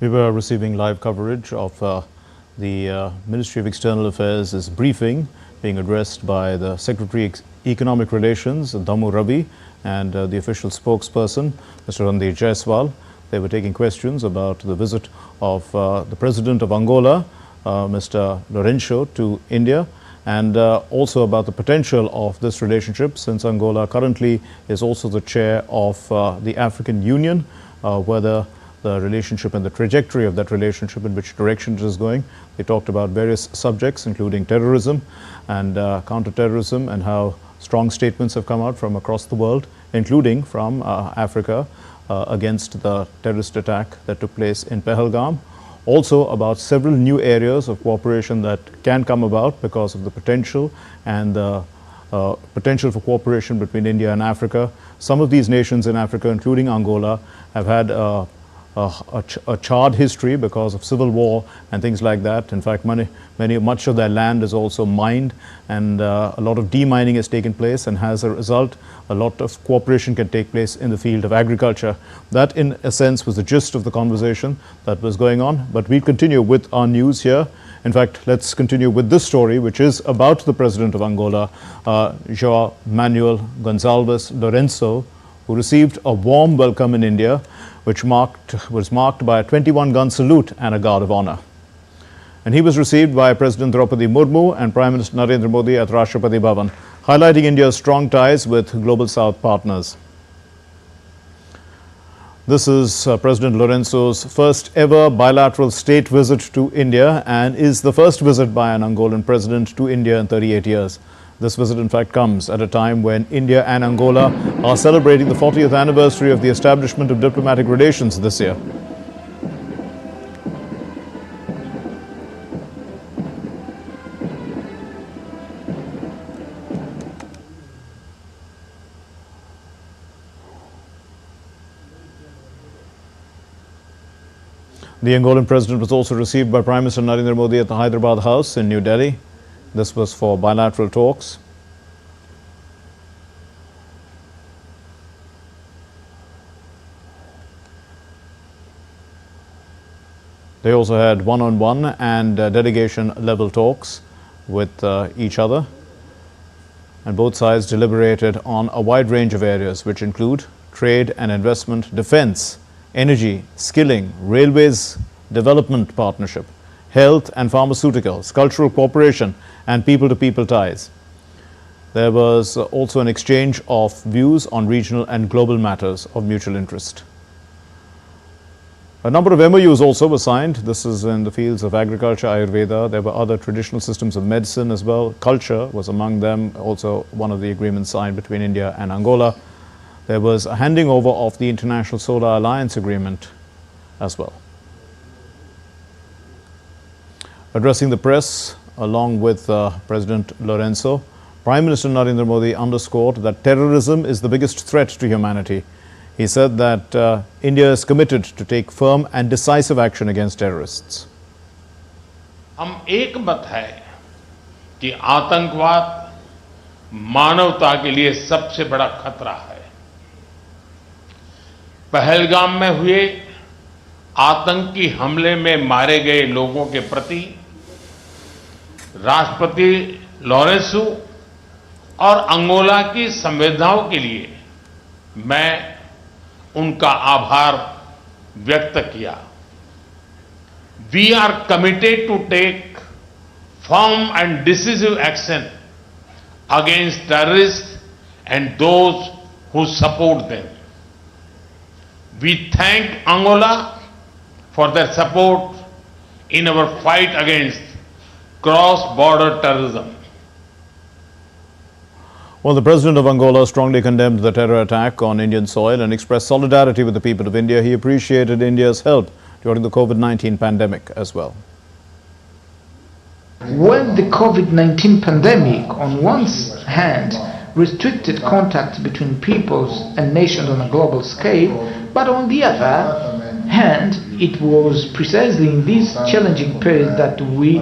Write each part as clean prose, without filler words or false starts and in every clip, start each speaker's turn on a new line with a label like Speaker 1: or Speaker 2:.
Speaker 1: We were receiving live coverage of the Ministry of External Affairs' briefing being addressed by the Secretary of Economic Relations, Damu Ravi, and the official spokesperson, Mr. Randeep Jaiswal. They were taking questions about the visit of the President of Angola, Mr. Lourenco, to India, and also about the potential of this relationship, since Angola currently is also the chair of the African Union, whether the relationship and the trajectory of that relationship, in which direction it is going. They talked about various subjects, including terrorism and counter-terrorism, and how strong statements have come out from across the world, including from Africa, against the terrorist attack that took place in Pahalgam. Also about several new areas of cooperation that can come about because of the potential and the potential for cooperation between India and Africa. Some of these nations in Africa, including Angola, have had a charred history because of civil war and things like that. In fact, much of their land is also mined, and a lot of demining has taken place, and as a result, a lot of cooperation can take place in the field of agriculture. That, in a sense, was the gist of the conversation that was going on. But we'll continue with our news here. In fact, let's continue with this story, which is about the President of Angola, João Manuel Gonçalves Lourenco, who received a warm welcome in India, which was marked by a 21-gun salute and a guard of honor. And he was received by President Draupadi Murmu and Prime Minister Narendra Modi at Rashtrapati Bhavan, highlighting India's strong ties with Global South partners. This is President Lourenco's first ever bilateral state visit to India, and is the first visit by an Angolan president to India in 38 years. This visit, in fact, comes at a time when India and Angola are celebrating the 40th anniversary of the establishment of diplomatic relations this year. The Angolan president was also received by Prime Minister Narendra Modi at the Hyderabad House in New Delhi. This was for bilateral talks. They also had one-on-one and delegation-level talks with each other. And both sides deliberated on a wide range of areas, which include trade and investment, defense, energy, skilling, railways, development partnership, health and pharmaceuticals, cultural cooperation, and people-to-people ties. There was also an exchange of views on regional and global matters of mutual interest. A number of MOUs also were signed. This is in the fields of agriculture, Ayurveda. There were other traditional systems of medicine as well. Culture was among them, also one of the agreements signed between India and Angola. There was a handing over of the International Solar Alliance Agreement as well. Addressing the press, along with President Lourenco, Prime Minister Narendra Modi underscored that terrorism is the biggest threat to humanity. He said that India is committed to take firm and decisive action against terrorists.
Speaker 2: हम एक मत है कि आतंकवाद मानवता के लिए सबसे बड़ा खतरा है। पहलगाम में हुए आतंकी हमले में मारे गए लोगों के प्रति राष्ट्रपति लॉरेंसो और अंगोला की संवेदनाओं के लिए मैं उनका आभार व्यक्त किया। We are committed to take firm and decisive action against terrorists and those who support them. We thank Angola for their support in our fight against cross-border terrorism.
Speaker 1: Well, the President of Angola strongly condemned the terror attack on Indian soil and expressed solidarity with the people of India. He appreciated India's help during the COVID-19 pandemic as well.
Speaker 3: When the COVID-19 pandemic, on one hand, restricted contact between peoples and nations on a global scale, but on the other hand, it was precisely in this challenging period that we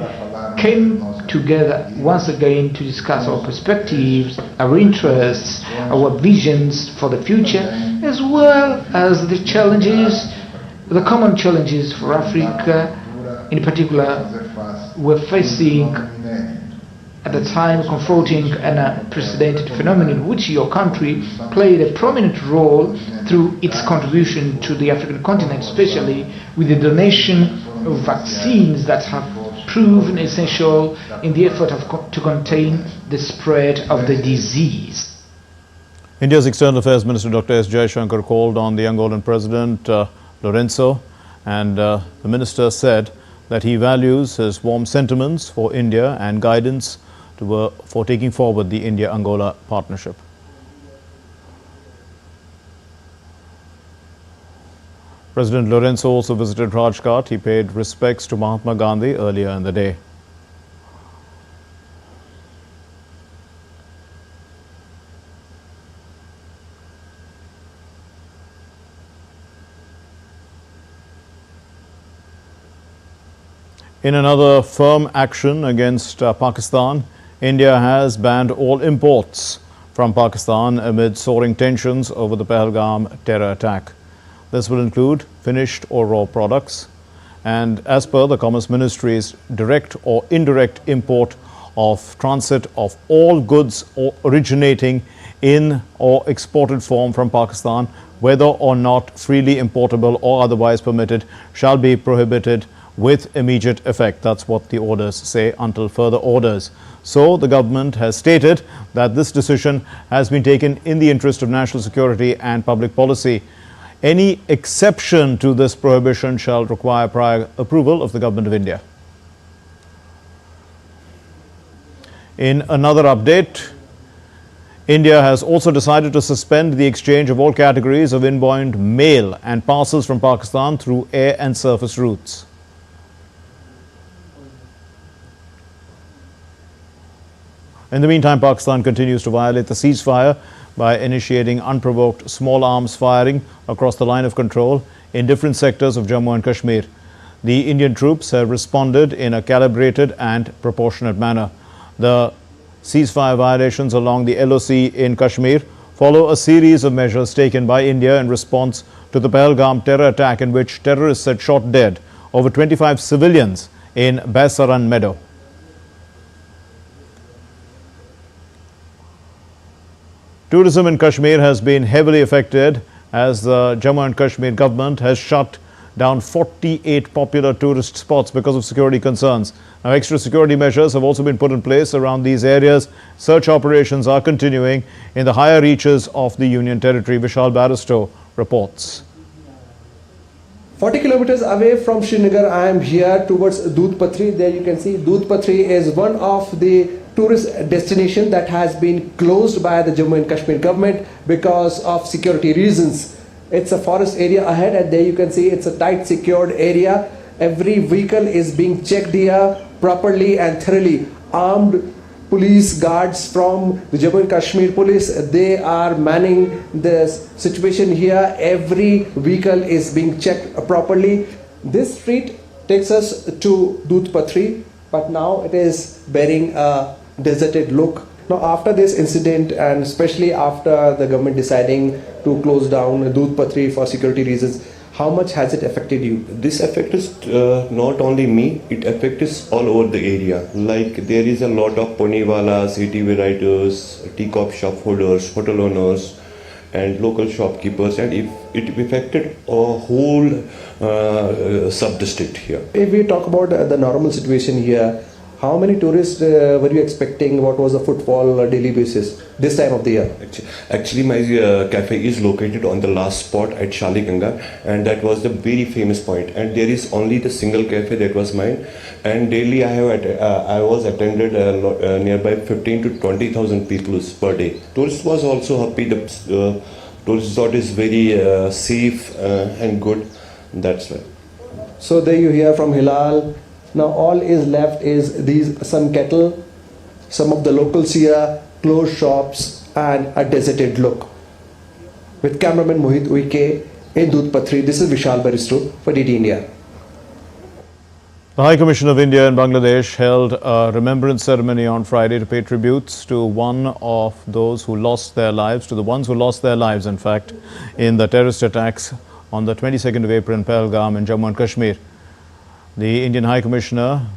Speaker 3: came together once again to discuss our perspectives, our interests, our visions for the future, as well as the challenges The common challenges for Africa, in particular, were facing at the time confronting an unprecedented phenomenon in which your country played a prominent role through its contribution to the African continent, especially with the donation of vaccines that have proven essential in the effort to contain the spread of the disease.
Speaker 1: India's External Affairs Minister Dr. S. Jaishankar called on the Angolan President Lourenco, and the minister said that he values his warm sentiments for India and guidance for taking forward the India-Angola partnership. President Lourenco also visited Rajghat. He paid respects to Mahatma Gandhi earlier in the day. In another firm action against Pakistan, India has banned all imports from Pakistan amid soaring tensions over the Pahalgam terror attack. This will include finished or raw products, and as per the Commerce Ministry's direct or indirect import of transit of all goods originating in or exported from Pakistan, whether or not freely importable or otherwise permitted, shall be prohibited with immediate effect. That's what the orders say, until further orders. So the government has stated that this decision has been taken in the interest of national security and public policy. Any exception to this prohibition shall require prior approval of the Government of India. In another update, India has also decided to suspend the exchange of all categories of inbound mail and parcels from Pakistan through air and surface routes. In the meantime, Pakistan continues to violate the ceasefire by initiating unprovoked small arms firing across the line of control in different sectors of Jammu and Kashmir. The Indian troops have responded in a calibrated and proportionate manner. The ceasefire violations along the LOC in Kashmir follow a series of measures taken by India in response to the Pahalgam terror attack, in which terrorists had shot dead over 25 civilians in Baisaran Meadow. Tourism in Kashmir has been heavily affected as the Jammu and Kashmir government has shut down 48 popular tourist spots because of security concerns. Now, extra security measures have also been put in place around these areas. Search operations are continuing in the higher reaches of the Union Territory. Vishal Barristow reports.
Speaker 4: 40 kilometers away from Srinagar, I am here towards Doodh Patri. There you can see Doodh Patri is one of the tourist destination that has been closed by the Jammu and Kashmir government because of security reasons. It's a forest area ahead, and there you can see it's a tight secured area. Every vehicle is being checked here properly and thoroughly. Armed police guards from the Jammu and Kashmir police, they are manning the situation here. Every vehicle is being checked properly. This street takes us to Doodh Patri, but now it is bearing a deserted look. Now, after this incident, and especially after the government deciding to close down Doodh Patri for security reasons, how much has it affected you?
Speaker 5: This affects not only me, it affects all over the area. Like there is a lot of poniwalas, ATV riders, tea-cup shop holders, hotel owners, and local shopkeepers, and it affected a whole sub-district here.
Speaker 4: If we talk about the normal situation here, how many tourists were you expecting? What was the footfall daily basis this time of the year?
Speaker 5: Actually, my cafe is located on the last spot at Shaliganga, and that was the very famous point. And there is only the single cafe that was mine. And daily I was attended nearby 15 to 20,000 people per day. Tourists was also happy. The tourist resort is very safe and good. That's why.
Speaker 4: So there you hear from Hilal. Now all is left is some cattle, some of the locals here, closed shops, and a deserted look. With cameraman Mohit Uike in Doodh Patri, this is Vishal Barristow for DD India.
Speaker 1: The High Commission of India in Bangladesh held a remembrance ceremony on Friday to pay tributes to one of those who lost their lives, in fact, in the terrorist attacks on the 22nd of April in Pahalgam in Jammu and Kashmir. The Indian High Commissioner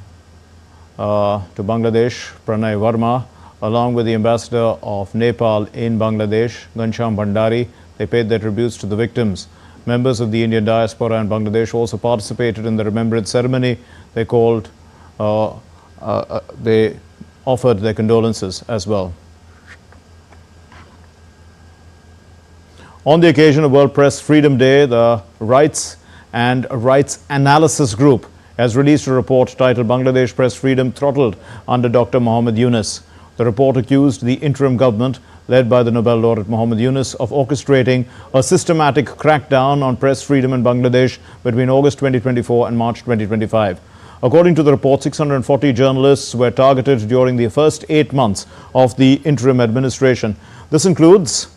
Speaker 1: to Bangladesh, Pranay Verma, along with the Ambassador of Nepal in Bangladesh, Ghanshyam Bhandari, they paid their tributes to the victims. Members of the Indian diaspora in Bangladesh also participated in the remembrance ceremony. They offered their condolences as well. On the occasion of World Press Freedom Day, the Rights and Rights Analysis Group has released a report titled Bangladesh Press Freedom Throttled under Dr. Mohammed Yunus. The report accused the interim government, led by the Nobel laureate Mohammed Yunus, of orchestrating a systematic crackdown on press freedom in Bangladesh between August 2024 and March 2025. According to the report, 640 journalists were targeted during the first 8 months of the interim administration. This includes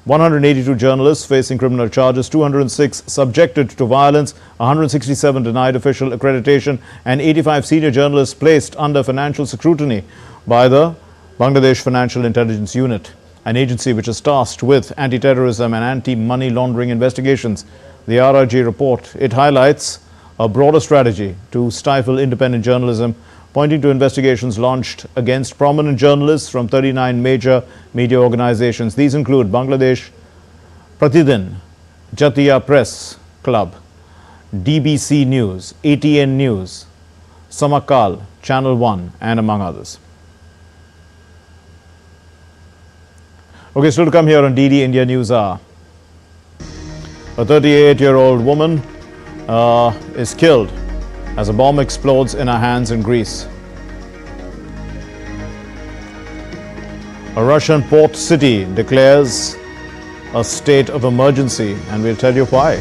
Speaker 1: 182 journalists facing criminal charges, 206 subjected to violence, 167 denied official accreditation, and 85 senior journalists placed under financial scrutiny by the Bangladesh Financial Intelligence Unit, an agency which is tasked with anti-terrorism and anti-money laundering investigations. The RRG report, it highlights a broader strategy to stifle independent journalism, pointing to investigations launched against prominent journalists from 39 major media organizations. These include Bangladesh Pratidin, Jatiya Press Club, DBC News, ATN News, Samakal, Channel 1, and among others. Okay, still to come here on DD India News Hour. A 38-year-old woman is killed as a bomb explodes in her hands in Greece. A Russian port city declares a state of emergency, and we'll tell you why.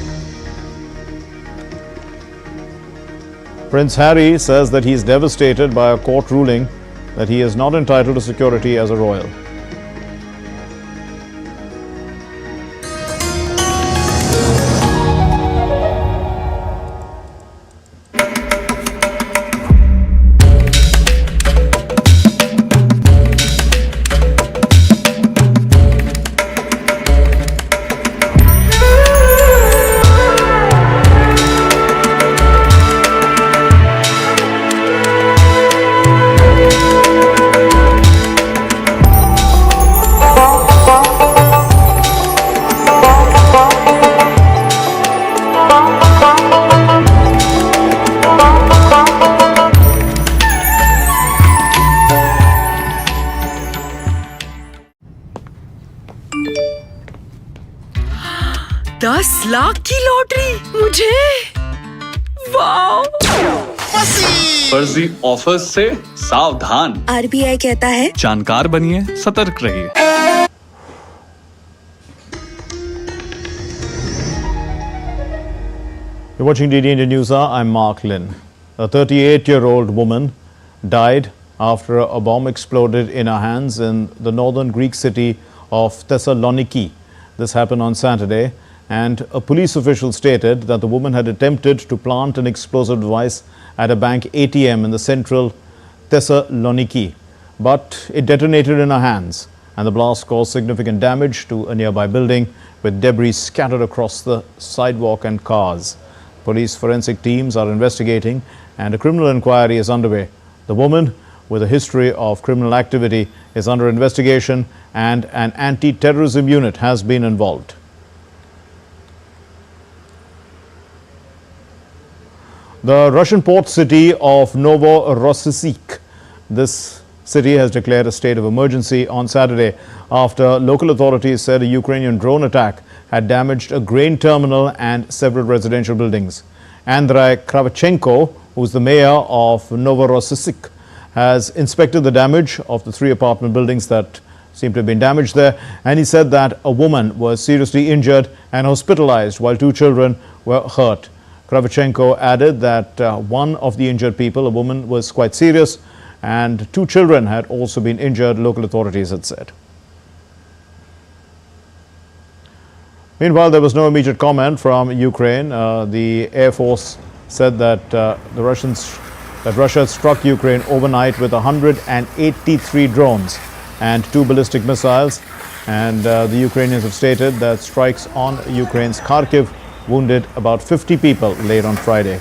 Speaker 1: Prince Harry says that he is devastated by a court ruling that he is not entitled to security as a royal.
Speaker 6: Lakh की lottery मुझे, wow!
Speaker 7: फर्जी offer से सावधान।
Speaker 6: RBI कहता है
Speaker 7: जानकार बनिए, सतर्क रहिए।
Speaker 1: You're watching DD India News Hour. I'm Mark Lynn. A 38-year-old woman died after a bomb exploded in her hands in the northern Greek city of Thessaloniki. This happened on Saturday, and a police official stated that the woman had attempted to plant an explosive device at a bank ATM in the central Thessaloniki, but it detonated in her hands, and the blast caused significant damage to a nearby building with debris scattered across the sidewalk and cars. Police forensic teams are investigating, and a criminal inquiry is underway. The woman, with a history of criminal activity, is under investigation, and an anti-terrorism unit has been involved. The Russian port city of Novorossiysk. This city has declared a state of emergency on Saturday after local authorities said a Ukrainian drone attack had damaged a grain terminal and several residential buildings. Andrei Kravchenko, who's the mayor of Novorossiysk, has inspected the damage of the 3 apartment buildings that seem to have been damaged there, and he said that a woman was seriously injured and hospitalized while 2 children were hurt. Kravchenko added that one of the injured people, a woman, was quite serious, and 2 children had also been injured, local authorities had said. Meanwhile, there was no immediate comment from Ukraine. The Air Force said that Russia struck Ukraine overnight with 183 drones and 2 ballistic missiles, and the Ukrainians have stated that strikes on Ukraine's Kharkiv wounded about 50 people late on Friday.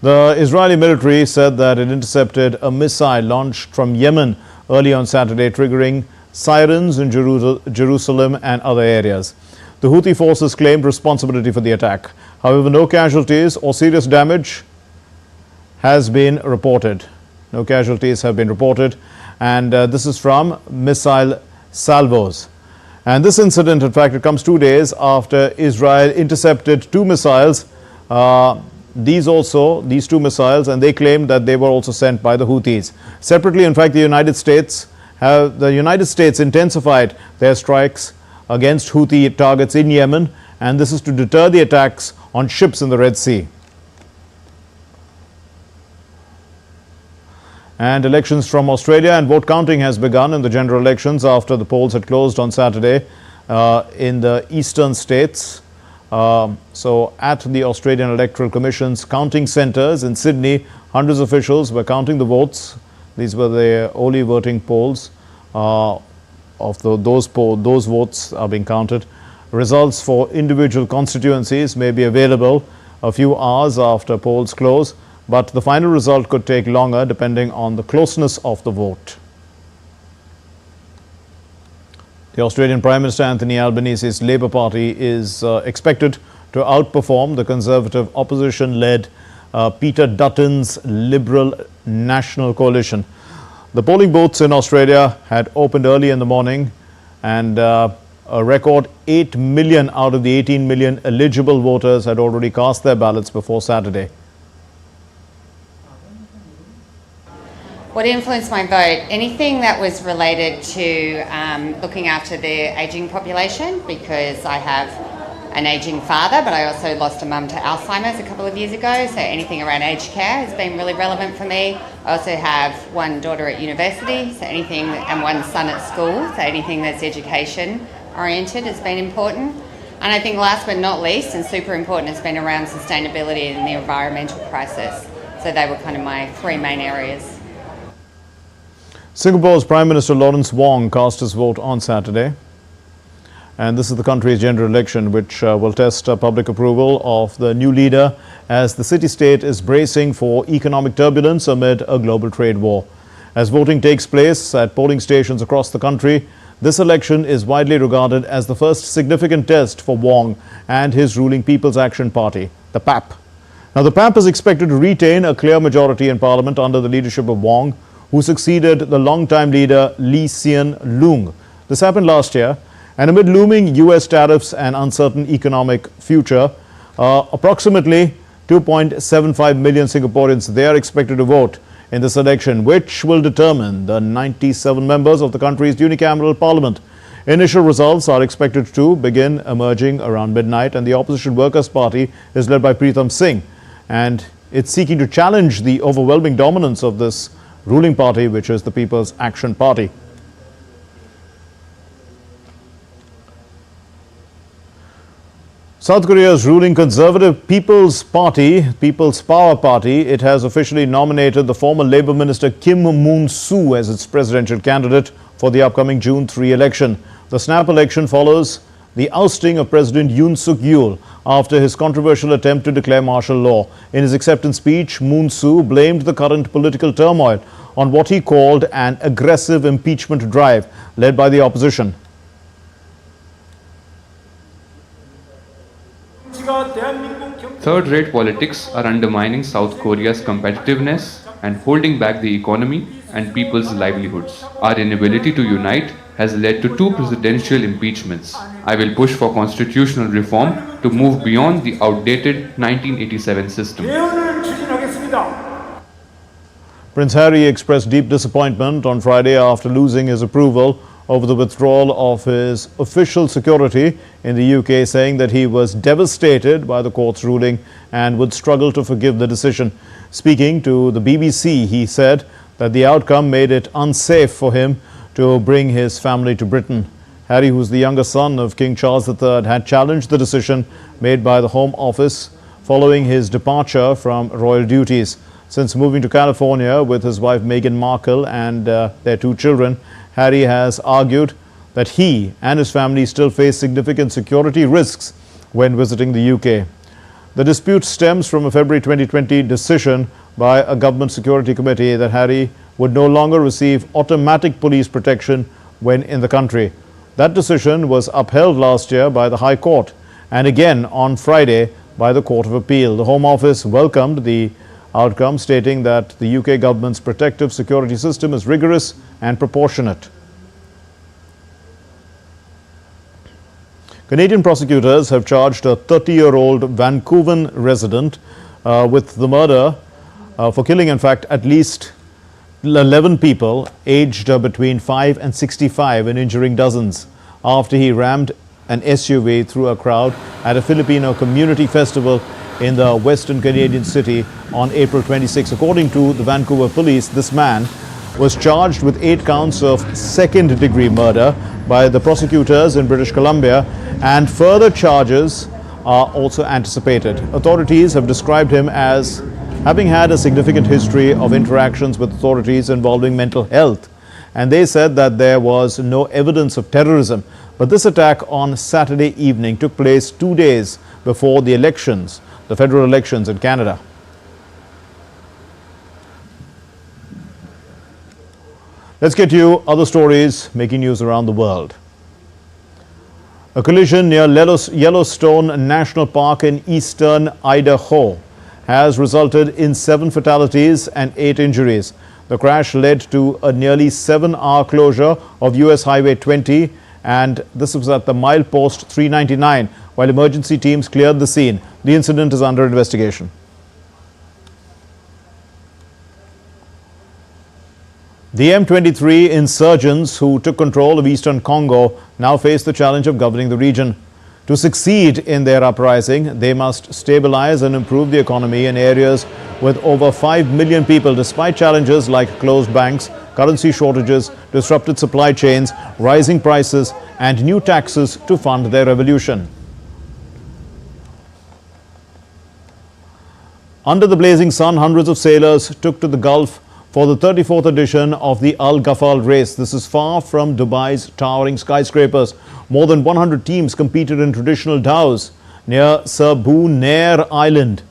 Speaker 1: The Israeli military said that it intercepted a missile launched from Yemen early on Saturday, triggering sirens in Jerusalem and other areas. The Houthi forces claimed responsibility for the attack. However, no casualties or serious damage has been reported. No casualties have been reported, and this is from missile salvos. And this incident, in fact, it comes 2 days after Israel intercepted two missiles. These two missiles, and they claimed that they were also sent by the Houthis. Separately, in fact, the United States intensified their strikes against Houthi targets in Yemen, and this is to deter the attacks on ships in the Red Sea. And elections from Australia, and vote counting has begun in the general elections after the polls had closed on Saturday in the eastern states. So at the Australian Electoral Commission's counting centres in Sydney, hundreds of officials were counting the votes. These were the only voting polls. Those votes are being counted. Results for individual constituencies may be available a few hours after polls close, but the final result could take longer depending on the closeness of the vote. The Australian Prime Minister Anthony Albanese's Labour Party is expected to outperform the Conservative opposition-led Peter Dutton's Liberal National Coalition. The polling booths in Australia had opened early in the morning, and a record 8 million out of the 18 million eligible voters had already cast their ballots before Saturday.
Speaker 8: What influenced my vote? Anything that was related to looking after the ageing population, because I have an ageing father, but I also lost a mum to Alzheimer's a couple of years ago, so anything around aged care has been really relevant for me. I also have one daughter at university, so anything, and one son at school, so anything that's education oriented has been important. And I think last but not least, and super important, has been around sustainability and the environmental crisis. So they were kind of my three main areas.
Speaker 1: Singapore's Prime Minister Lawrence Wong cast his vote on Saturday. And this is the country's general election, which will test public approval of the new leader as the city-state is bracing for economic turbulence amid a global trade war. As voting takes place at polling stations across the country, this election is widely regarded as the first significant test for Wong and his ruling People's Action Party, the PAP. Now, the PAP is expected to retain a clear majority in Parliament under the leadership of Wong, who succeeded the long-time leader Lee Hsien Loong. This happened last year, and amid looming US tariffs and uncertain economic future, approximately 2.75 million Singaporeans, they are expected to vote in this election, which will determine the 97 members of the country's unicameral parliament. Initial results are expected to begin emerging around midnight, and the Opposition Workers' Party is led by Pritam Singh, and it's seeking to challenge the overwhelming dominance of this ruling party, which is the People's Action Party. South Korea's ruling conservative People's Power Party, it has officially nominated the former Labour Minister Kim Moon-soo as its presidential candidate for the upcoming June 3 election. The snap election follows the ousting of President Yoon Suk-yeol after his controversial attempt to declare martial law. In his acceptance speech, Moon-soo blamed the current political turmoil on what he called an aggressive impeachment drive led by the opposition.
Speaker 9: Third-rate politics are undermining South Korea's competitiveness and holding back the economy and people's livelihoods. Our inability to unite has led to 2 presidential impeachments. I will push for constitutional reform to move beyond the outdated 1987 system.
Speaker 1: Prince Harry expressed deep disappointment on Friday after losing his approval over the withdrawal of his official security in the UK, saying that he was devastated by the court's ruling and would struggle to forgive the decision. Speaking to the BBC, he said that the outcome made it unsafe for him to bring his family to Britain. Harry, who's the younger son of King Charles III, had challenged the decision made by the Home Office following his departure from royal duties. Since moving to California with his wife Meghan Markle and their 2 children, Harry has argued that he and his family still face significant security risks when visiting the UK. The dispute stems from a February 2020 decision by a government security committee that Harry would no longer receive automatic police protection when in the country. That decision was upheld last year by the High Court and again on Friday by the Court of Appeal. The Home Office welcomed the outcome, stating that the UK government's protective security system is rigorous and proportionate. Canadian prosecutors have charged a 30-year-old Vancouver resident with the murder for killing, in fact, at least 11 people aged between 5 and 65 and injuring dozens after he rammed an SUV through a crowd at a Filipino community festival in the Western Canadian city on April 26. According to the Vancouver police, this man was charged with 8 counts of second-degree murder by the prosecutors in British Columbia, and further charges are also anticipated. Authorities have described him as having had a significant history of interactions with authorities involving mental health, and they said that there was no evidence of terrorism. But this attack on Saturday evening took place 2 days before the elections, the federal elections in Canada. Let's get you other stories making news around the world. A collision near Yellowstone National Park in eastern Idaho has resulted in 7 fatalities and 8 injuries. The crash led to a nearly 7-hour closure of US Highway 20, and this was at the milepost 399 while emergency teams cleared the scene. The incident is under investigation. The M23 insurgents who took control of eastern Congo now face the challenge of governing the region. To succeed in their uprising, they must stabilize and improve the economy in areas with over 5 million people, despite challenges like closed banks, currency shortages, disrupted supply chains, rising prices, and new taxes to fund their revolution. Under the blazing sun, hundreds of sailors took to the Gulf for the 34th edition of the Al Ghafal race. This is far from Dubai's towering skyscrapers. More than 100 teams competed in traditional dhows near Sabu Nair Island,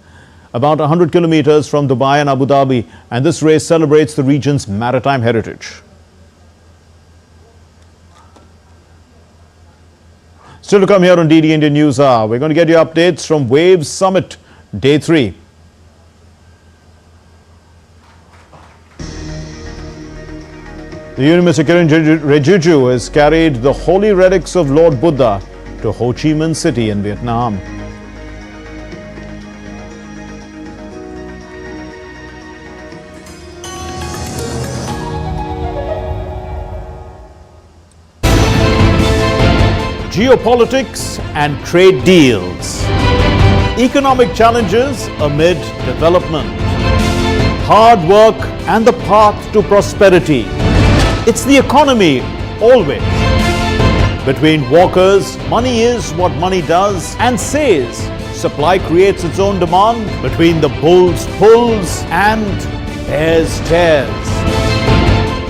Speaker 1: about 100 kilometers from Dubai and Abu Dhabi, and this race celebrates the region's maritime heritage. Still to come here on DD India Newshour, we're going to get you updates from Waves Summit Day 3. The University Kiran Rijiju has carried the holy relics of Lord Buddha to Ho Chi Minh City in Vietnam. Geopolitics and trade deals. Economic challenges amid development. Hard work and the path to prosperity. It's the economy, always. Between walkers, money is what money does and says. Supply creates its own demand. Between the bulls pulls and bears tears.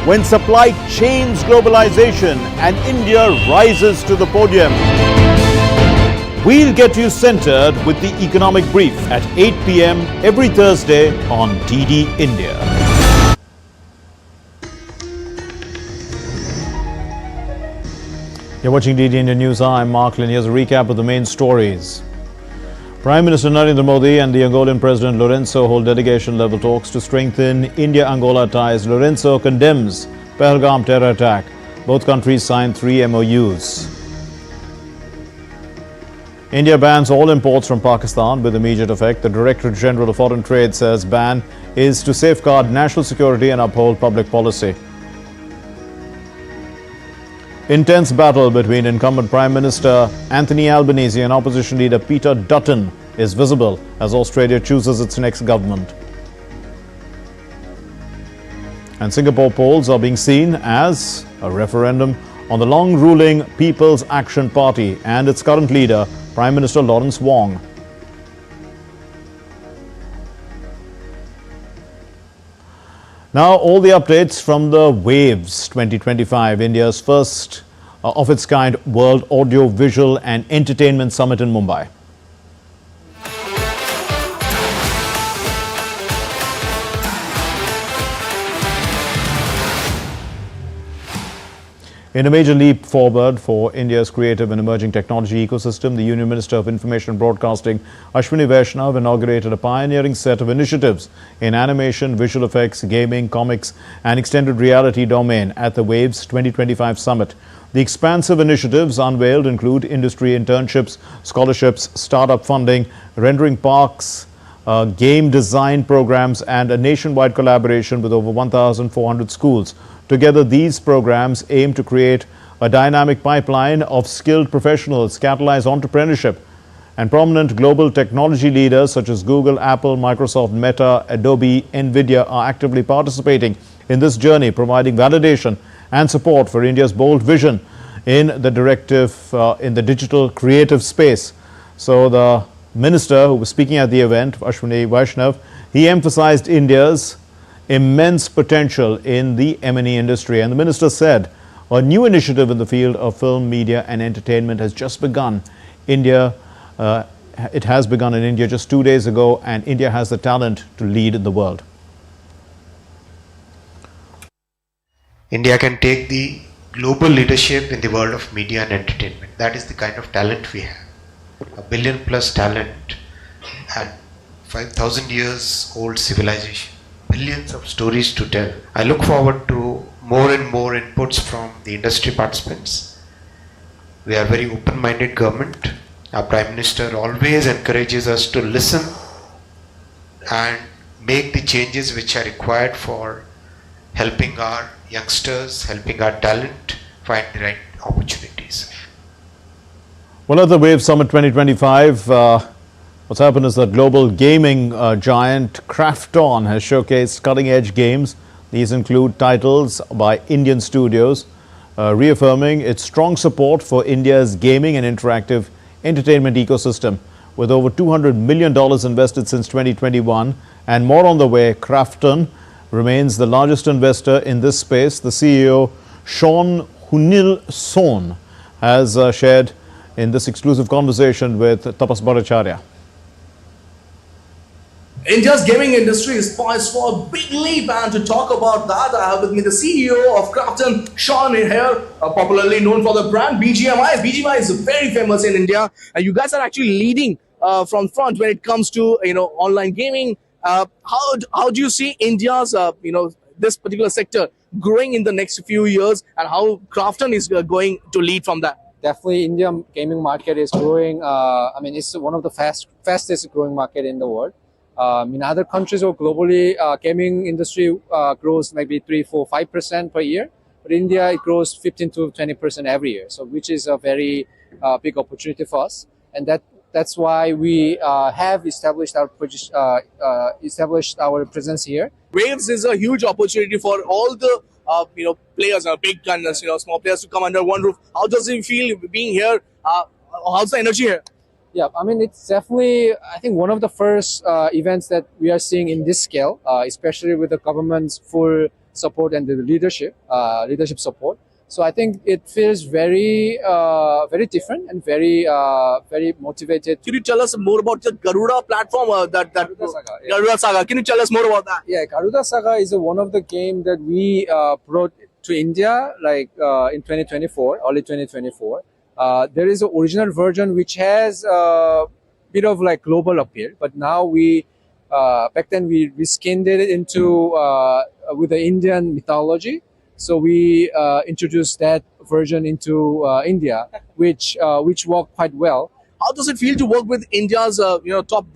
Speaker 1: When supply chains globalization and India rises to the podium, we'll get you centered with the economic brief at 8 p.m. every Thursday on DD India. You're watching DD India News. I'm Mark Lynn. Here's a recap of the main stories. Prime Minister Narendra Modi and the Angolan President Lourenco hold delegation-level talks to strengthen India-Angola ties. Lourenco condemns Pahalgam terror attack. Both countries signed 3 MOUs. India bans all imports from Pakistan with immediate effect. The Directorate General of Foreign Trade says ban is to safeguard national security and uphold public policy. Intense battle between incumbent Prime Minister Anthony Albanese and opposition leader Peter Dutton is visible as Australia chooses its next government. And Singapore polls are being seen as a referendum on the long-ruling People's Action Party and its current leader, Prime Minister Lawrence Wong. Now, all the updates from the Waves 2025, India's first of its kind World Audio, Visual and Entertainment Summit in Mumbai. In a major leap forward for India's creative and emerging technology ecosystem, the Union Minister of Information and Broadcasting, Ashwini Vaishnav, inaugurated a pioneering set of initiatives in animation, visual effects, gaming, comics and extended reality domain at the Waves 2025 Summit. The expansive initiatives unveiled include industry internships, scholarships, startup funding, rendering parks, game design programs and a nationwide collaboration with over 1,400 schools. Together, these programs aim to create a dynamic pipeline of skilled professionals, catalyze entrepreneurship, and prominent global technology leaders such as Google, Apple, Microsoft, Meta, Adobe, Nvidia are actively participating in this journey, providing validation and support for India's bold vision in the digital creative space. So the minister who was speaking at the event, Ashwini Vaishnav, he emphasized India's immense potential in the M&E industry, and the minister said a new initiative in the field of film, media and entertainment has just begun. It has begun in India just 2 days ago, and India has the talent to lead in the world.
Speaker 10: India can take the global leadership in the world of media and entertainment. That is the kind of talent we have. A billion plus talent and 5,000 years old civilization. Billions of stories to tell. I look forward to more and more inputs from the industry participants. We are a very open-minded government. Our Prime Minister always encourages us to listen and make the changes which are required for helping our youngsters, helping our talent find the right opportunities.
Speaker 1: Well, at the Wave Summit 2025, what's happened is that global gaming giant Krafton has showcased cutting-edge games. These include titles by Indian studios, reaffirming its strong support for India's gaming and interactive entertainment ecosystem. With over $200 million invested since 2021 and more on the way, Krafton remains the largest investor in this space. The CEO, Shaun Hunilson, has shared in this exclusive conversation with Tapas Bhattacharya.
Speaker 11: India's gaming industry is poised for a big leap, and to talk about that, I have with me the CEO of Krafton, Shaun here, popularly known for the brand BGMI. BGMI is very famous in India, and you guys are actually leading from front when it comes to online gaming. How do you see India's this particular sector growing in the next few years, and how Krafton is going to lead from that?
Speaker 12: Definitely, Indian gaming market is growing. It's one of the fastest growing market in the world. In other countries or globally, gaming industry grows maybe 3, 4, 5% per year. But in India, it grows 15 to 20% every year. So, which is a very big opportunity for us, and that's why we have established our presence here.
Speaker 11: Waves is a huge opportunity for all the players, big gunners, small players to come under one roof. How does it feel being here? How's the energy here?
Speaker 12: Yeah, it's definitely, I think, one of the first events that we are seeing in this scale, especially with the government's full support and the leadership support. So I think it feels very, very different and very, very motivated.
Speaker 11: Can you tell us more about the Garuda platform?
Speaker 12: Garuda Saga, yeah.
Speaker 11: Garuda Saga. Can you tell us more about that?
Speaker 12: Yeah, Garuda Saga is one of the games that we brought to India in 2024, early 2024. There is an original version which has a bit of global appeal, but now back then we reskinned it into with the Indian mythology. So we introduced that version into India, which worked quite well.
Speaker 11: How does it feel to work with India's top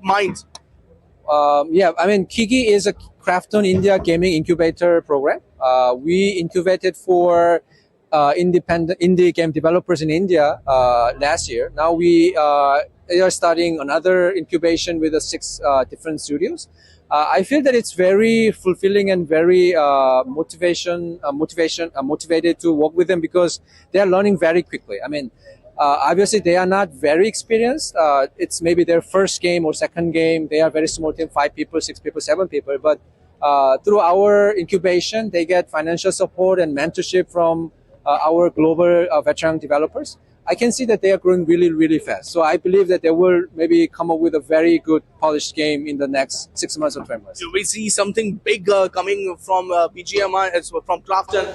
Speaker 11: minds?
Speaker 12: Kiki is a Krafton India gaming incubator program. We incubated for independent indie game developers in India last year. Now we are starting another incubation with 6 different studios. I feel that it's very fulfilling and very motivated to work with them because they are learning very quickly. Obviously they are not very experienced. It's maybe their first game or second game. They are very small team, 5 people, 6 people, 7 people. But through our incubation, they get financial support and mentorship from our global veteran developers. I can see that they are growing really, really fast. So I believe that they will maybe come up with a very good polished game in the next 6 months or 12 months.
Speaker 11: Do we see something big coming from BGMI, as well, from Crafton,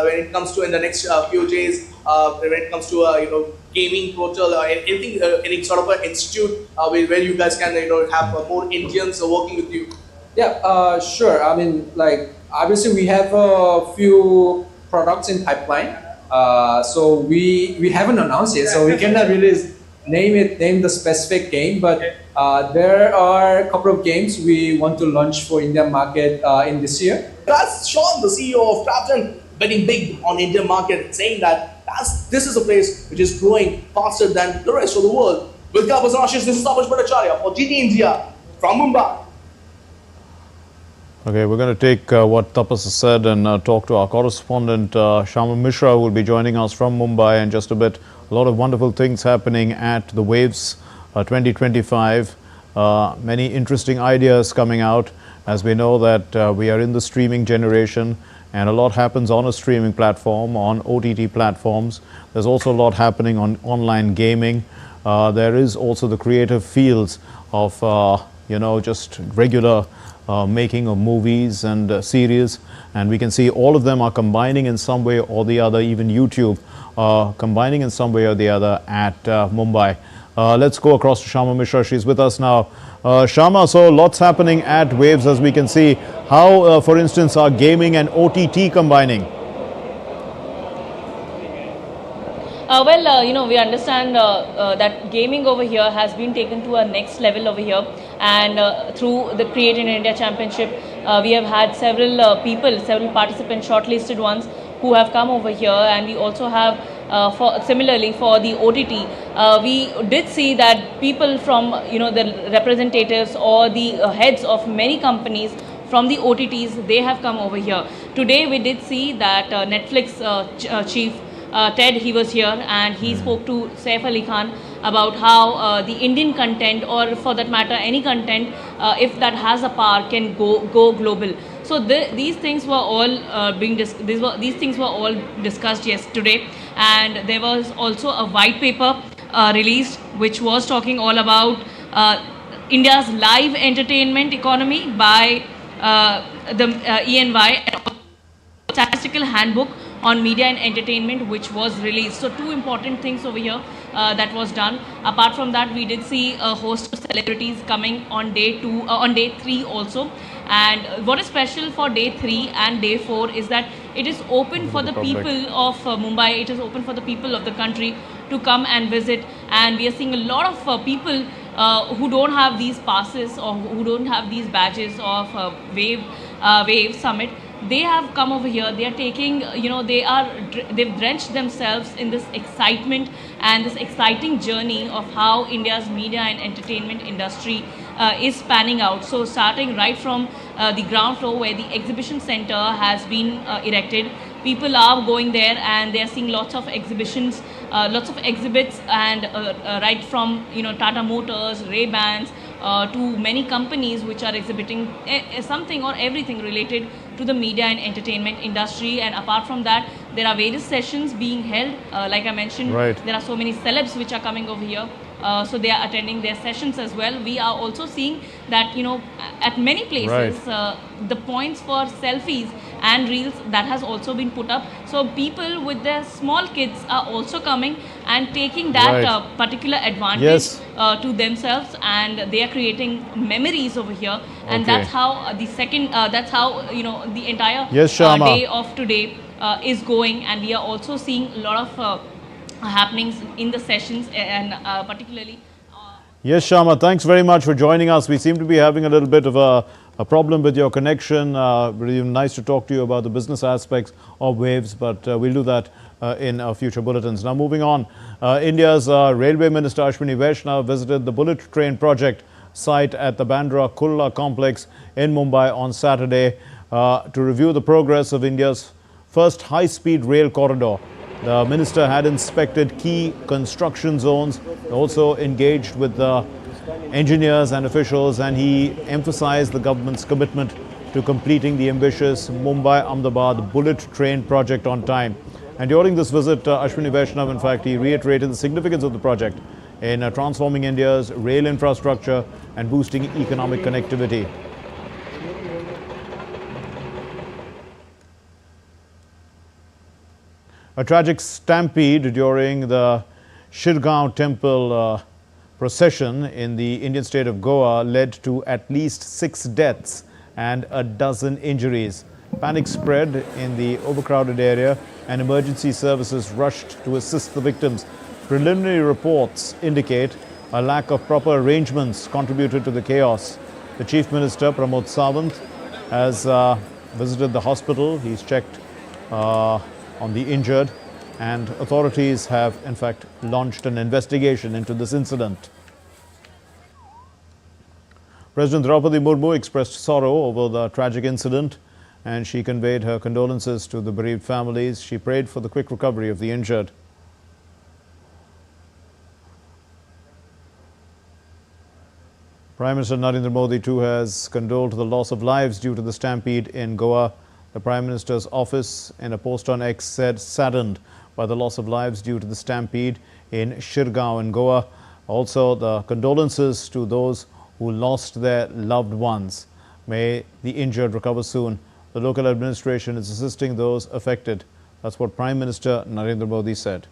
Speaker 11: when it comes to in the next few days, when it comes to gaming portal or anything, any sort of an institute where you guys can have more Indians working with you?
Speaker 12: Yeah, sure. I mean, like obviously we have a few products in pipeline. So we haven't announced it, so we cannot really name the specific game, but there are a couple of games we want to launch for Indian market in this year.
Speaker 11: That's Shaun, the CEO of Crafton, betting big on Indian market, saying that this is a place which is growing faster than the rest of the world. With Prasar, this is Tapash Bhattacharya for GT India from Mumbai.
Speaker 1: Okay, we're going to take what Tapas has said and talk to our correspondent Shama Mishra, who will be joining us from Mumbai in just a bit. A lot of wonderful things happening at the Waves 2025. Many interesting ideas coming out, as we know that we are in the streaming generation and a lot happens on a streaming platform, on OTT platforms. There's also a lot happening on online gaming. There is also the creative fields of, just regular making of movies and series, and we can see all of them are combining in some way or the other, even YouTube combining in some way or the other at Mumbai. Let's go across to Shama Mishra. She's with us now. Shama, so lots happening at Waves, as we can see. How, for instance, are gaming and OTT combining?
Speaker 13: We understand that gaming over here has been taken to a next level over here, and through the Create in India Championship, we have had several participants, shortlisted ones, who have come over here, and we also have, similarly for the OTT, we did see that people from, the representatives or the heads of many companies from the OTTs, they have come over here. Today we did see that Netflix chief, Ted, he was here and he spoke to Saif Ali Khan about how the Indian content, or for that matter any content, if that has a power, can go global. So these things were all these things were all discussed yesterday, and there was also a white paper released which was talking all about India's live entertainment economy by the ENY, statistical handbook on media and entertainment, which was released. So two important things over here that was done. Apart from that, we did see a host of celebrities coming on day 3 also. And what is special for day 3 and day 4 is that it is open for the people of Mumbai, it is open for the people of the country to come and visit. And we are seeing a lot of people who don't have these passes or who don't have these badges of Wave Summit. They have come over here, they are taking, they've drenched themselves in this excitement and this exciting journey of how India's media and entertainment industry is panning out. So starting right from the ground floor where the exhibition center has been erected, people are going there and they are seeing lots of exhibitions, lots of exhibits, and right from Tata Motors, Ray-Bans, to many companies which are exhibiting something or everything related to the media and entertainment industry. And apart from that, there are various sessions being held. Like I mentioned, there are so many celebs which are coming over here. So they are attending their sessions as well. We are also seeing that, at many places, the points for selfies and reels, that has also been put up. So people with their small kids are also coming and taking that particular advantage to themselves, and they are creating memories over here. And that's how the entire day of today is going. And we are also seeing a lot of happenings in the sessions, and particularly.
Speaker 1: Yes, Shama, thanks very much for joining us. We seem to be having a little bit of a problem with your connection. Really nice to talk to you about the business aspects of Waves, but we'll do that in future bulletins. Now moving on, India's Railway Minister Ashwini Vaishnaw visited the bullet train project site at the Bandra Kurla complex in Mumbai on Saturday to review the progress of India's first high-speed rail corridor. The minister had inspected key construction zones, also engaged with engineers and officials, and he emphasized the government's commitment to completing the ambitious Mumbai-Ahmedabad bullet train project on time. And during this visit, Ashwini Vaishnav, in fact, he reiterated the significance of the project in transforming India's rail infrastructure and boosting economic connectivity. A tragic stampede during the Shirgaon temple procession in the Indian state of Goa led to at least 6 deaths and a dozen injuries. Panic spread in the overcrowded area and emergency services rushed to assist the victims. Preliminary reports indicate a lack of proper arrangements contributed to the chaos. The Chief Minister, Pramod Sawant, has visited the hospital. He's checked on the injured, and authorities have in fact launched an investigation into this incident. President Draupadi Murmu expressed sorrow over the tragic incident, and she conveyed her condolences to the bereaved families. She prayed for the quick recovery of the injured. Prime Minister Narendra Modi too has condoled to the loss of lives due to the stampede in Goa. The Prime Minister's office, in a post on X, said saddened by the loss of lives due to the stampede in Shirgaon in Goa. Also, the condolences to those who lost their loved ones. May the injured recover soon. The local administration is assisting those affected. That's what Prime Minister Narendra Modi said.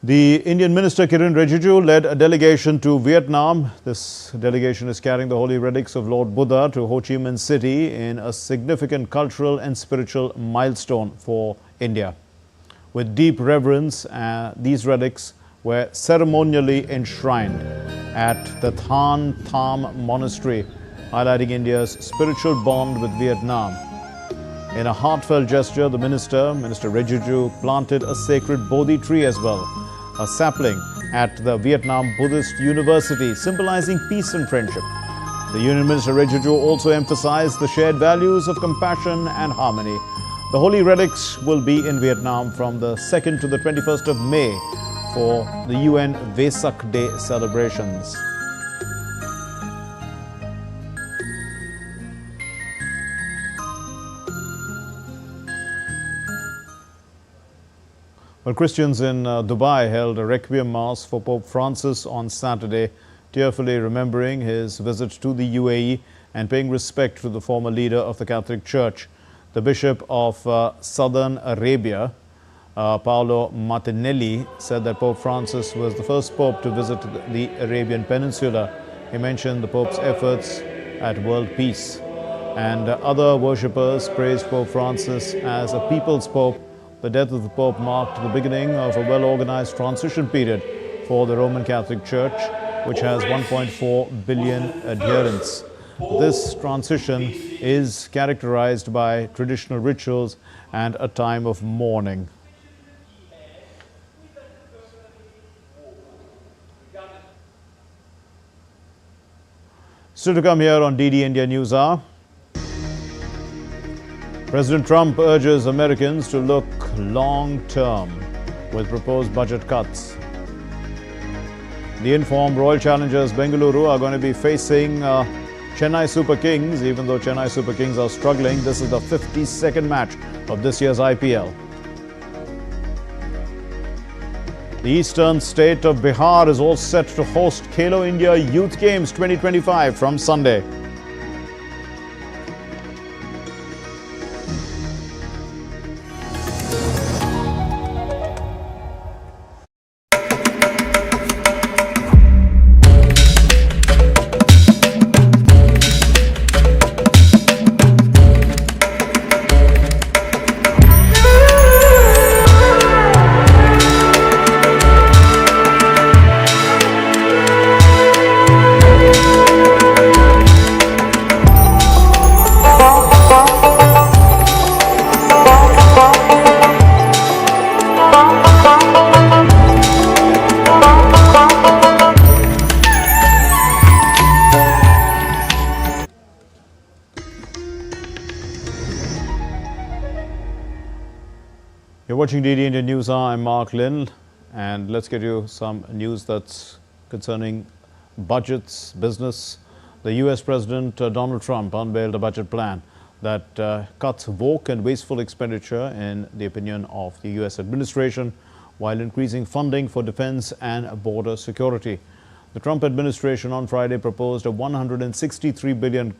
Speaker 1: The Indian Minister Kiren Rijiju led a delegation to Vietnam. This delegation is carrying the holy relics of Lord Buddha to Ho Chi Minh City in a significant cultural and spiritual milestone for India. With deep reverence, these relics were ceremonially enshrined at the Than Tham Monastery, highlighting India's spiritual bond with Vietnam. In a heartfelt gesture, the Minister Rijiju, planted a sacred Bodhi tree as well, a sapling at the Vietnam Buddhist University, symbolizing peace and friendship. The Union Minister Rijiju also emphasized the shared values of compassion and harmony. The holy relics will be in Vietnam from the 2nd to the 21st of May for the UN Vesak Day celebrations. Well, Christians in Dubai held a requiem mass for Pope Francis on Saturday, tearfully remembering his visit to the UAE and paying respect to the former leader of the Catholic Church. The Bishop of Southern Arabia, Paolo Martinelli, said that Pope Francis was the first Pope to visit the Arabian Peninsula. He mentioned the Pope's efforts at world peace. And other worshippers praised Pope Francis as a people's Pope. The death of the Pope marked the beginning of a well-organized transition period for the Roman Catholic Church, which has 1.4 billion adherents. This transition is characterized by traditional rituals and a time of mourning. Still to come here on DD India Newshour. President Trump urges Americans to look long-term with proposed budget cuts. The informed Royal Challengers Bengaluru are going to be facing Chennai Super Kings. Even though Chennai Super Kings are struggling, this is the 52nd match of this year's IPL. The eastern state of Bihar is all set to host Khelo India Youth Games 2025 from Sunday. You're watching DD India News. I'm Mark Lynn, and let's get you some news that's concerning budgets, business. the U.S. President Donald Trump unveiled a budget plan that cuts woke and wasteful expenditure, in the opinion of the U.S. administration, while increasing funding for defense and border security. The Trump administration on Friday proposed a $163 billion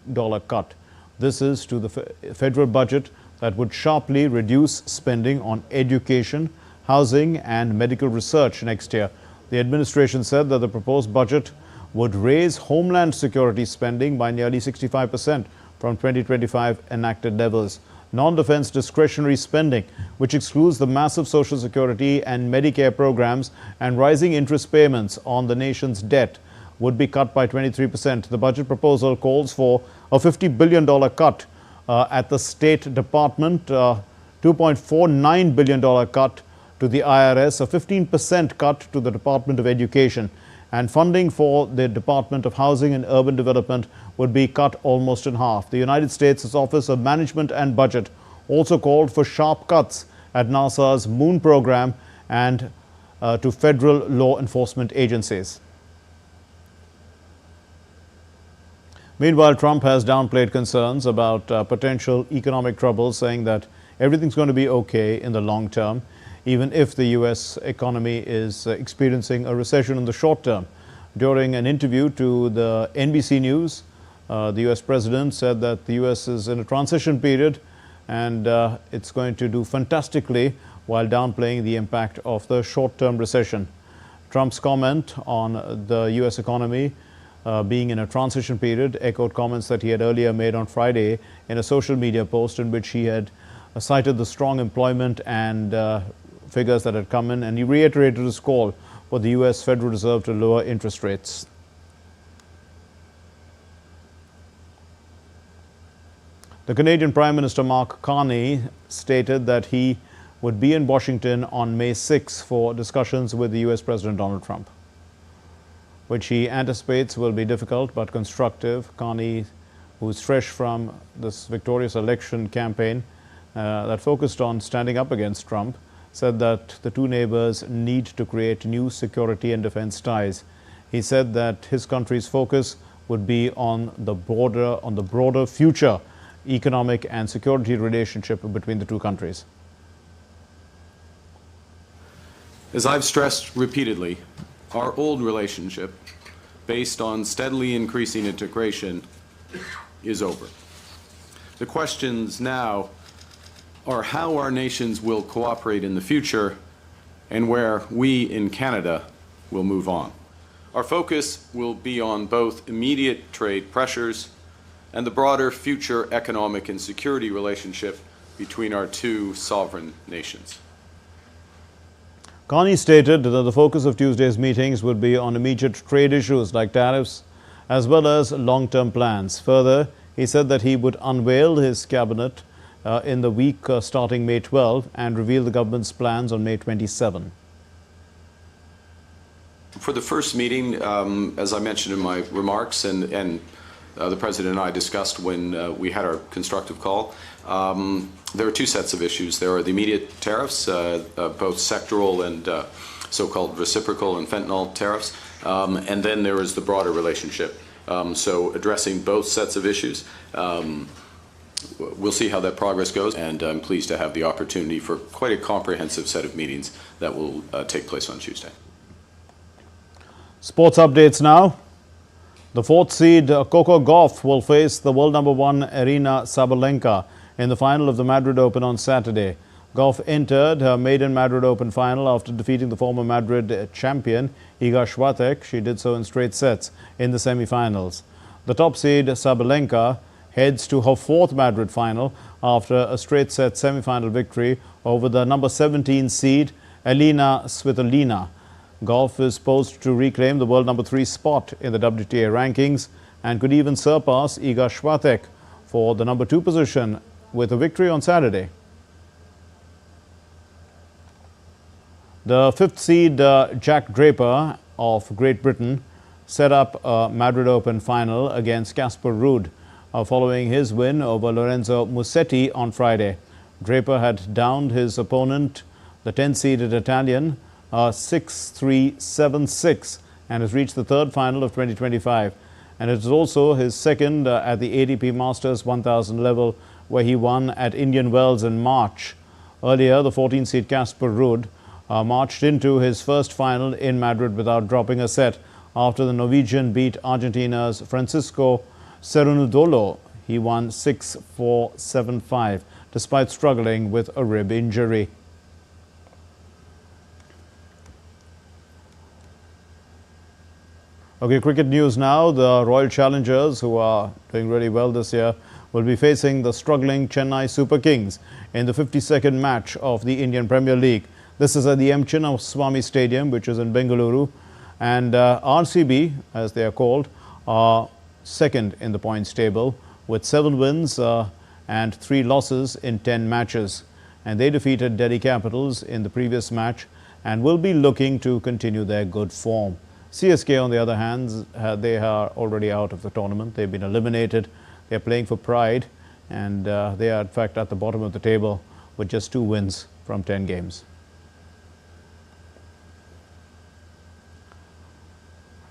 Speaker 1: cut. This is to the federal budget that would sharply reduce spending on education, housing and medical research next year. The administration said that the proposed budget would raise homeland security spending by nearly 65% from 2025 enacted levels. Non-defense discretionary spending, which excludes the massive Social Security and Medicare programs and rising interest payments on the nation's debt, would be cut by 23%. The budget proposal calls for a $50 billion cut at the State Department, $2.49 billion cut to the IRS, a 15% cut to the Department of Education, and funding for the Department of Housing and Urban Development would be cut almost in half. The United States' Office of Management and Budget also called for sharp cuts at NASA's Moon program and to federal law enforcement agencies. Meanwhile, Trump has downplayed concerns about potential economic trouble, saying that everything's going to be okay in the long term, even if the U.S. economy is experiencing a recession in the short term. During an interview to the NBC News, the U.S. president said that the U.S. is in a transition period and it's going to do fantastically, while downplaying the impact of the short-term recession. Trump's comment on the U.S. economy being in a transition period echoed comments that he had earlier made on Friday in a social media post, in which he had cited the strong employment and figures that had come in, and he reiterated his call for the U.S. Federal Reserve to lower interest rates. The Canadian Prime Minister Mark Carney stated that he would be in Washington on May 6 for discussions with the U.S. President Donald Trump, which he anticipates will be difficult but constructive. Carney, who is fresh from this victorious election campaign that focused on standing up against Trump, said that the two neighbors need to create new security and defense ties. He said that his country's focus would be on the broader future economic and security relationship between the two countries.
Speaker 14: As I've stressed repeatedly, our old relationship, based on steadily increasing integration, is over. The questions now are how our nations will cooperate in the future and where we in Canada will move on. Our focus will be on both immediate trade pressures and the broader future economic and security relationship between our two sovereign nations.
Speaker 1: Carney stated that the focus of Tuesday's meetings would be on immediate trade issues like tariffs, as well as long-term plans. Further, he said that he would unveil his cabinet in the week starting May 12 and reveal the government's plans on May 27.
Speaker 14: For the first meeting, as I mentioned in my remarks, and the President and I discussed when we had our constructive call, there are two sets of issues. There are the immediate tariffs, both sectoral and so-called reciprocal and fentanyl tariffs, and then there is the broader relationship. So addressing both sets of issues. We'll see how that progress goes, and I'm pleased to have the opportunity for quite a comprehensive set of meetings that will take place on Tuesday.
Speaker 1: Sports updates now. The fourth seed Coco Gauff will face the world number 1 Aryna Sabalenka in the final of the Madrid Open on Saturday. Gauff entered her maiden Madrid Open final after defeating the former Madrid champion Iga Swiatek. She did so in straight sets in the semi-finals. The top seed Sabalenka heads to her fourth Madrid final after a straight set semi-final victory over the number 17 seed Elina Svitolina. Gauff is poised to reclaim the world number 3 spot in the WTA rankings and could even surpass Iga Swiatek for the number 2 position with a victory on Saturday. The fifth seed Jack Draper of Great Britain set up a Madrid Open final against Casper Ruud following his win over Lorenzo Musetti on Friday. Draper had downed his opponent, the 10-seeded Italian, 6-3, 7-6, and has reached the third final of 2025. and it is also his second at the ATP Masters 1000 level, where he won at Indian Wells in March. Earlier, the 14-seed Casper Ruud marched into his first final in Madrid without dropping a set after the Norwegian beat Argentina's Francisco Cerundolo. He won 6-4, 7-5, despite struggling with a rib injury. Okay, cricket news now. The Royal Challengers, who are doing really well this year, will be facing the struggling Chennai Super Kings in the 52nd match of the Indian Premier League. This is at the M. Chinnaswamy Stadium, which is in Bengaluru. And RCB, as they are called, are second in the points table with 7 wins and 3 losses in 10 matches. And they defeated Delhi Capitals in the previous match and will be looking to continue their good form. CSK, on the other hand, they are already out of the tournament. They've been eliminated. They're playing for pride, and they are, in fact, at the bottom of the table with just 2 wins from 10 games.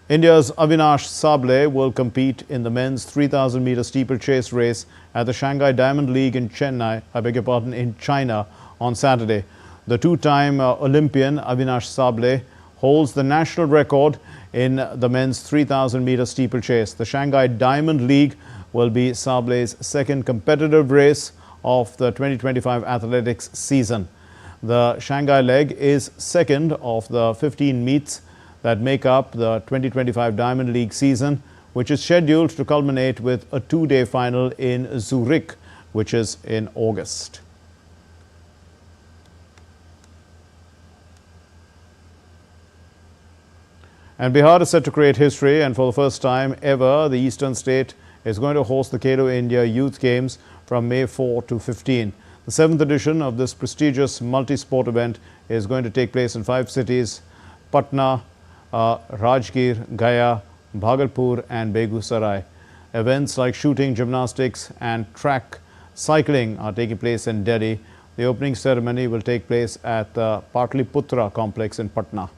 Speaker 1: India's Avinash Sable will compete in the men's 3,000-meter steeplechase race at the Shanghai Diamond League in in China on Saturday. The 2-time Olympian Avinash Sable holds the national record in the men's 3,000-meter steeplechase. The Shanghai Diamond League will be Sable's second competitive race of the 2025 athletics season. The Shanghai leg is second of the 15 meets that make up the 2025 Diamond League season, which is scheduled to culminate with a 2-day final in Zurich, which is in August. And Bihar is set to create history, and for the first time ever, the eastern state is going to host the Khelo India Youth Games from May 4 to 15. The 7th edition of this prestigious multi-sport event is going to take place in 5 cities: Patna, Rajgir, Gaya, Bhagalpur and Begusarai. Events like shooting, gymnastics and track cycling are taking place in Delhi. The opening ceremony will take place at the Patliputra complex in Patna.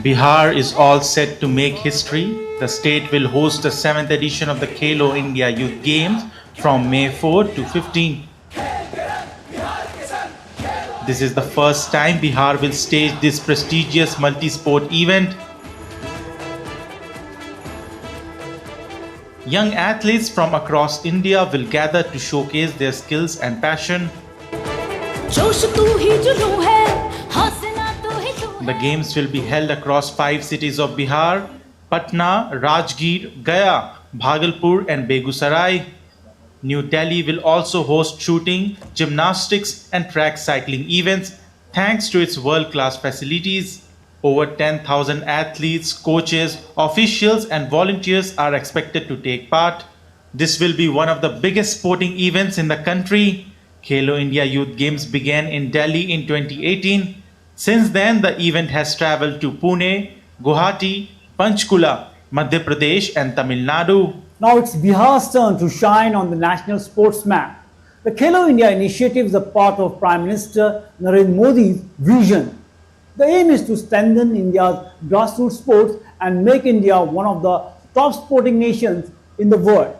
Speaker 15: Bihar is all set to make history. The state will host the 7th edition of the Khelo India Youth Games from May 4 to 15. This is the first time Bihar will stage this prestigious multi-sport event. Young athletes from across India will gather to showcase their skills and passion. The games will be held across 5 cities of Bihar: Patna, Rajgir, Gaya, Bhagalpur and Begusarai. New Delhi will also host shooting, gymnastics and track cycling events thanks to its world-class facilities. Over 10,000 athletes, coaches, officials and volunteers are expected to take part. This will be one of the biggest sporting events in the country. Khelo India Youth Games began in Delhi in 2018. Since then, the event has travelled to Pune, Guwahati, Panchkula, Madhya Pradesh and Tamil Nadu.
Speaker 16: Now it's Bihar's turn to shine on the national sports map. The Khelo India initiative is a part of Prime Minister Narendra Modi's vision. The aim is to strengthen India's grassroots sports and make India one of the top sporting nations in the world.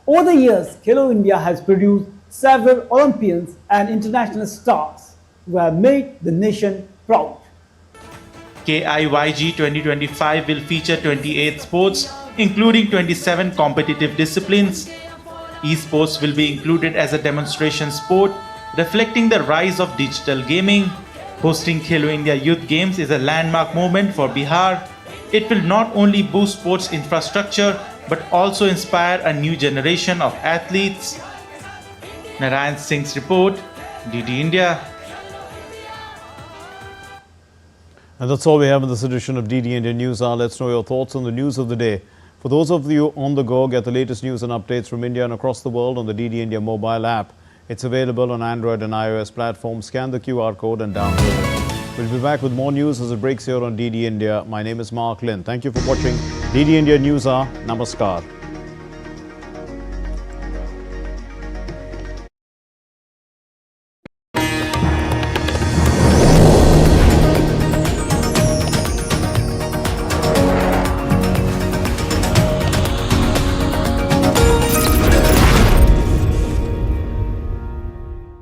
Speaker 16: Over the years, Khelo India has produced several Olympians and international stars who have made the nation proud.
Speaker 15: KIYG 2025 will feature 28 sports, including 27 competitive disciplines. Esports will be included as a demonstration sport, reflecting the rise of digital gaming. Hosting Khelo India Youth Games is a landmark moment for Bihar. It will not only boost sports infrastructure, but also inspire a new generation of athletes. Narayan Singh's report, DD India.
Speaker 1: And that's all we have in this edition of DD India News Hour. Let's know your thoughts on the news of the day. For those of you on the go, get the latest news and updates from India and across the world on the DD India mobile app. It's available on Android and iOS platforms. Scan the QR code and download it. We'll be back with more news as it breaks here on DD India. My name is Mark Lynn. Thank you for watching DD India News Hour. Namaskar.